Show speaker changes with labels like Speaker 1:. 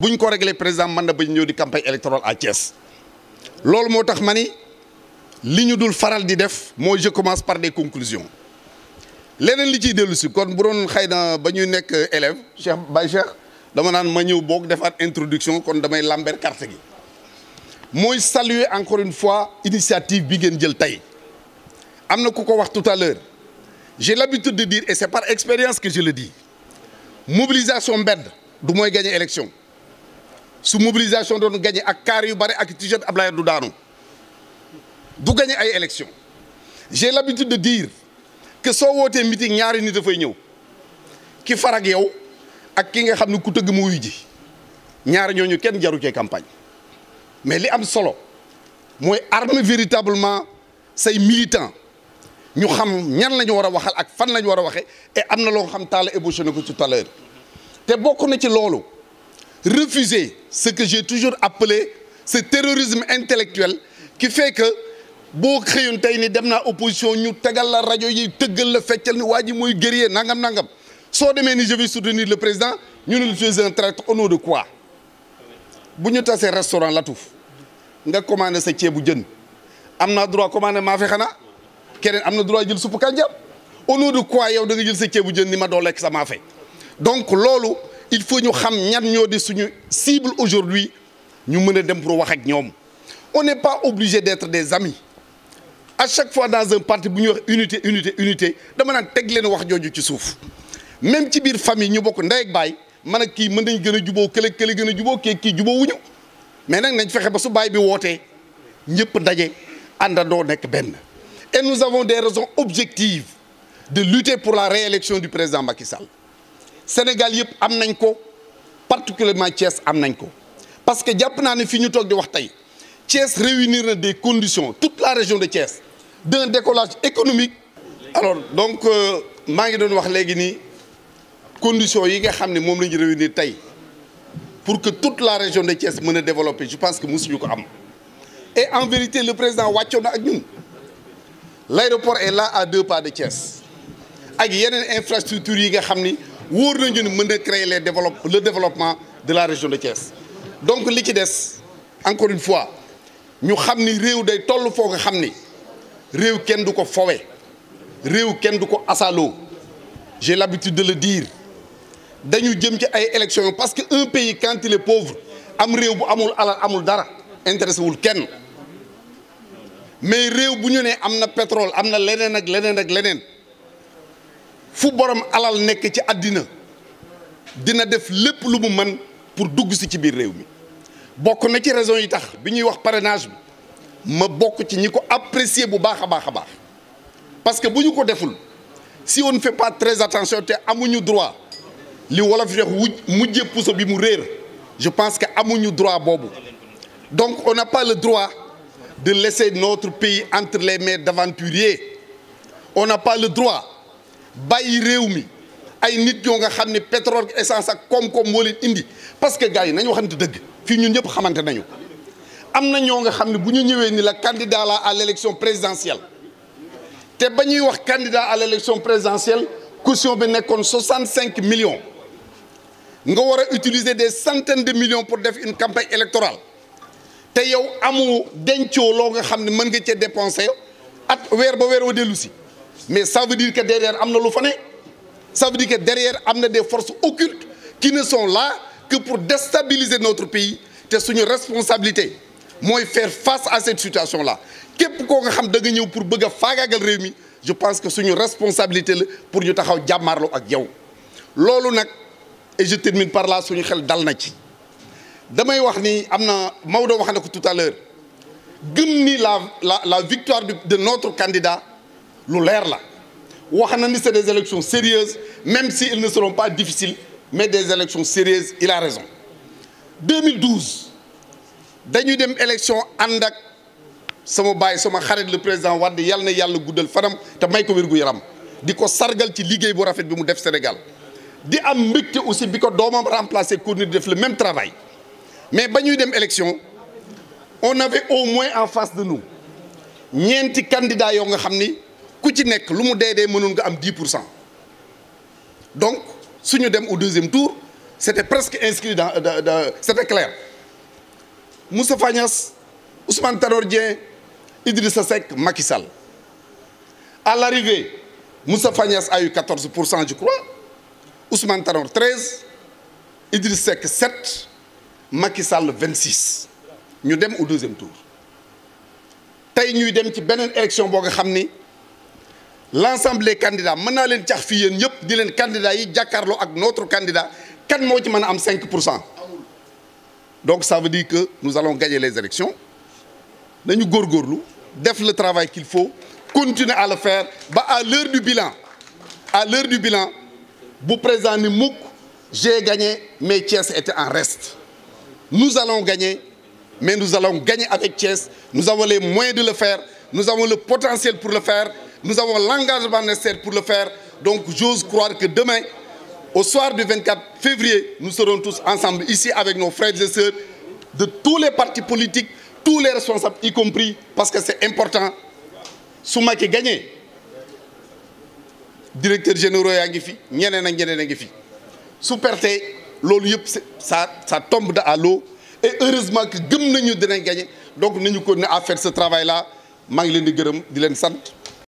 Speaker 1: buñ ko réglé président mën na bañ ñëw di campagne électorale à Thiès loolu moo tax ma ni li ñu dul faral di def mooy je commence par des conclusions leneen li ciy dellu si kon bu doon xëy na ba ñuy nekk élève Cheikh Baye Cheikh dama naan ma ñëw boog defaat introduction kon damay lamber carte gi mooy saluer encore une fois initiative bi ngeen jël tey am na ku ko wax tout à l'heure j'ai l'habitude de dire et c'est par expérience que je le dis mobilisation mbedd du mooy gagner élection su mobilisation doon gagner ak kaar yu bari ak t-shirt Ablaye du daanu du gagner ay élection j'ai l'habitude de dire que soo wootee meeting ñaari nit dafay ñëw ki farag yow ak ki nga xam ne ku tëgg mu wuyu ji ñaari ñooñu kenn jaru cee campagne mais li am solo mooy armer véritablement say militants ñu xam ñan la ñu war a waxal ak fan la ñu war a waxee et am na loo xam taala ébauché na ko tout à l'heure te bokk na ci loolu refuser ce que j'ai toujours appelé ce terrorisme intellectuel qui fait que boo xëyoon tey ni dem naa opposition ñu tegal la rajo yi tëggal la feccal ni waa ji mooy guerrier nangam soo demee ni je vais soutenir le président ñu ne tu es un traître au nom de quoi bu ñu tasee restaurant Latouf nga commandé sa ceebu jën am naa droit commandé maafe xanaa keneen am na droit jël suppu kànja au nom de quoi yow da nga jël sa ceebu jën ni ma doo lekk sa maafe donc loolu il faut ñu xam ñan ñoo di suñu cible aujourd'hui ñu mën a dem pour wax ak ñoom on n'est pas obligé d'être des amis à chaque fois dans un parti bu ñuy wax unité dama naan teg leen wax jooju ci suuf même ci biir famille ñu bokk ndey ak baay man ak kii mën nañ gën a juboo kële gën a juboo kii juboo wuñu mais nag nañ fexe ba su baay bi wootee ñëpp daje àndandoo nekk benn et nous avons des raisons objectives de lutter pour la réélection du président Macky Sall Sénégal yëpp am nañ ko particulièrement Thiès am nañ ko parce que jàpp naa ne fi ñu toog di wax tey Thiès réunir na des conditions toute la région de Thiès d'un décollage économique alors donc maa ngi doon wax léegi nii conditions yi nga xam ne moom la ñu réunir tey pour que toute la région de Thiès mën a développer je pense que mosuñu ko am et en vérité le président wàccoon na ak ñun l'aéroport est là à 2 pas de Thiès ak yeneen infrastructures yi nga xam ni wóor nañu ne mën a créer le développement de la région de Thiès donc li ci des encore une fois ñu xam ni réew day toll foo nga xam ni réew kenn du ko fowe réew kenn du ko asaaloo j'ai l'habitude de le dire dañu jëm ci ay élections parce que un pays quand il est pauvre am réew bu amul alal amul dara intéressé wul kenn mais réew bu ñu nee am na pétrole am na leneen ak leneen fu borom alal nekk ci àddina dina def lépp lu mu mën pour dugg si ci biir réew mi bokk na ci raison yi tax bi ñuy wax parrainage bi ma bokk ci ñi ko apprécier bu baax a baax parce que bu ñu ko deful si on ne fait pas très attention te amuñu droit li wolof yi wax mujjee puso bi mu réer je pense que amuñu droit boobu donc on n'a pas le droit de laisser notre pays entre les mains d'aventuriers on n'a pas le droit bàyyi réew mi ay nit yoo nga xam ne pétrole essence ak koom-koom moo leen indi parce que gars yi nañu waxante dëgg fii ñun ñëpp xamante nañu am na ñoo nga xam ne bu ñu ñëwee ni la candidat la à l'élection présidentielle te ba ñuy wax candidat à l'élection présidentielle caution bi nekkoon 65 millions nga war a utiliser des centaines de millions pour def une campagne électorale te yow amu dencoo loo nga xam ne mën nga cee dépenser at weer ba weer wa dellu si mais ça veut dire que derrière am na lu fa ne ça veut dire que derrière am na des forces occultes qui ne sont là que pour déstabiliser notre pays te suñu responsabilité mooy faire face à cette situation là képp koo nga xam da nga ñëw pour bëgg a faagaagal réew mi je pense que suñu responsabilité la pour ñu taxaw jàmmaarloo ak yow loolu nag et je termine par là suñu xel dal na ci damay wax ni am na Maodo wax na ko tout à l'heure gëm ni la victoire de notre candidat lu leer la wax na ni c'est des élections sérieuses même si elles ne seront pas difficiles mais des élections sérieuses il a raison 2012 dañuy dem élection ànd ak sama baay sama xarit le président Wade yàlla na yàlla guddal fanam te may ko wér gu yaram di ko sargal ci liggéey bu rafet bi mu def Sénégal di am mbégte aussi bi ko doomam remplacer continuer di def le même travail mais ba ñuy dem élection on avait au moins en face de nous ñeenti candidats yoo nga xam ni ku ci nekk lu mu dee mënoon nga am 10% donc suñu dem au deuxième tour c'était presque inscrit c'était clair. Moustapha Niasse, Ousmane Tanor Dieng, Idrissa Seck, Macky Sall. À l'arrivée, Moustapha Niasse a eu 14%, je crois. Ousmane Tanor 13, Idrissa Seck 7, Macky Sall 26. Nous sommes au deuxième tour. Tay ñuy dem ci benen élection bo nga xamni l'ensemble des candidats mën naa leen cax fii yéen ñëpp di leen candidats yi jàkkaarloo ak notre candidat kan moo ci mën a am 5%. Donc ça veut dire que nous allons gagner les élections nañu góorgóorlu def le travail qu'il faut continuer à le faire ba à l'heure du bilan bu président ni mukk j'ai gagné mais Thiès était en reste. Nous allons gagner, mais nous allons gagner avec Thiès. Nous avons les moyens de le faire, nous avons le potentiel pour le faire, nous avons l'engagement nécessaire pour le faire. Donc j'ose croire que demain, au soir du 24 février, nous serons tous ensemble ici avec nos frères et sœurs de tous les partis politiques, tous les responsables y compris, parce que c'est important. Su Macky gagné, directeur généraux yaa ngi fi ñeneen ak ñeneen a ngi fi su perte loolu yëpp ça tombe à l'eau et heureusement que gëm nañu dinañ gagner donc nañu continuer à faire ce travail là maa ngi leen di gërëm di leen sant.